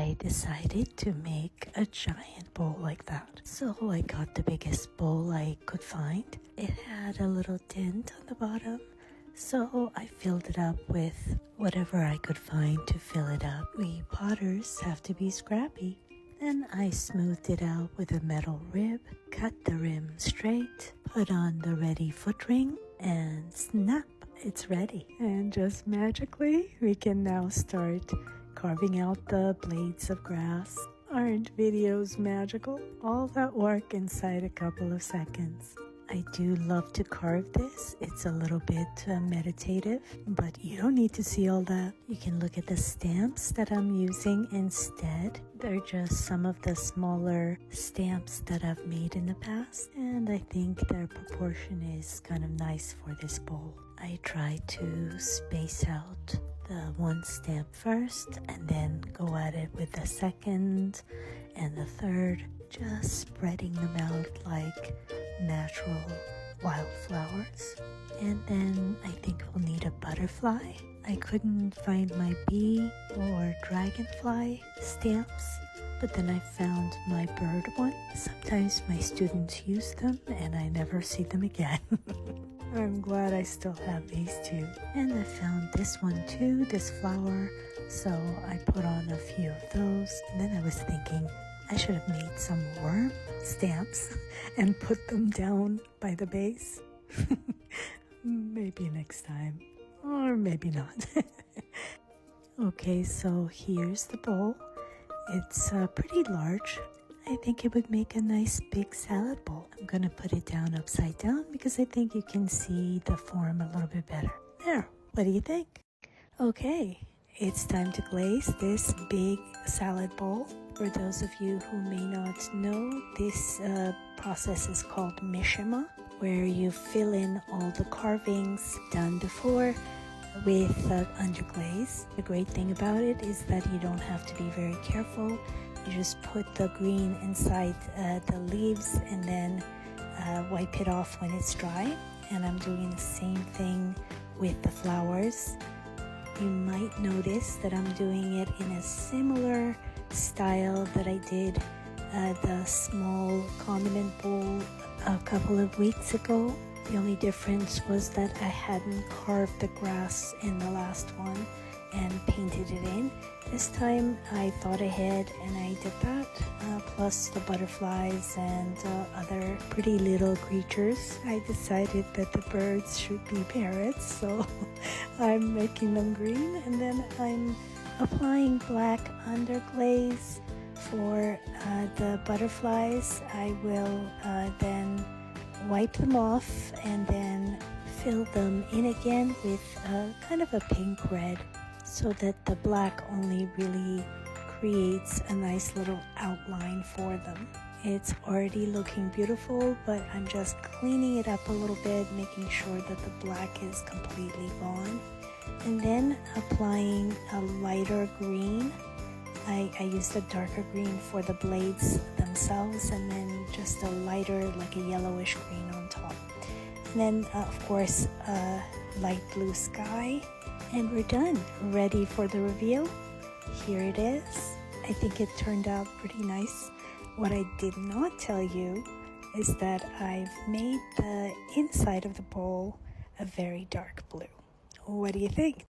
I decided to make a giant bowl like that. So I got the biggest bowl I could find. It had a little dent on the bottom, so I filled it up with whatever I could find to fill it up. We potters have to be scrappy. Then I smoothed it out with a metal rib, cut the rim straight, put on the ready foot ring, and snap, it's ready. And just magically, we can now start carving out the blades of grass. Aren't videos magical? All that work inside a couple of seconds. I do love to carve this. It's a little bit meditative, but you don't need to see all that. You can look at the stamps that I'm using instead. They're just some of the smaller stamps that I've made in the past, and I think their proportion is kind of nice for this bowl. I try to space out the one stamp first and then go at it with the second and the third, just spreading them out like natural wildflowers. And then I think we'll need a butterfly. I couldn't find my bee or dragonfly stamps, but then I found my bird one. Sometimes my students use them and I never see them again. I'm glad I still have these two. And I found this one too, this flower, so I put on a few of those. And then I was thinking I should have made some worm stamps and put them down by the base. Maybe next time, or maybe not. Okay, so here's the bowl. It's pretty large. I think it would make a nice big salad bowl. I'm gonna put it down upside down because I think you can see the form a little bit better. There, what do you think? Okay, it's time to glaze this big salad bowl. For those of you who may not know, this process is called mishima, where you fill in all the carvings done before with underglaze. The great thing about it is that you don't have to be very careful. You just put the green inside the leaves and then wipe it off when it's dry. And I'm doing the same thing with the flowers. You might notice that I'm doing it in a similar style that I did the small condiment bowl a couple of weeks ago. The only difference was that I hadn't carved the grass in the last one and painted it in. This time I thought ahead and I did that, plus the butterflies and other pretty little creatures. I decided that the birds should be parrots, so I'm making them green, and then I'm applying black underglaze for the butterflies. I will then wipe them off and then fill them in again with kind of a pink red, so that the black only really creates a nice little outline for them. It's already looking beautiful, but I'm just cleaning it up a little bit, making sure that the black is completely gone. And then applying a lighter green. I used a darker green for the blades themselves, and then just a lighter, like a yellowish green on top. And then, of course, light blue sky. And we're done. Ready for the reveal? Here it is. I think it turned out pretty nice. What I did not tell you is that I've made the inside of the bowl a very dark blue. What do you think?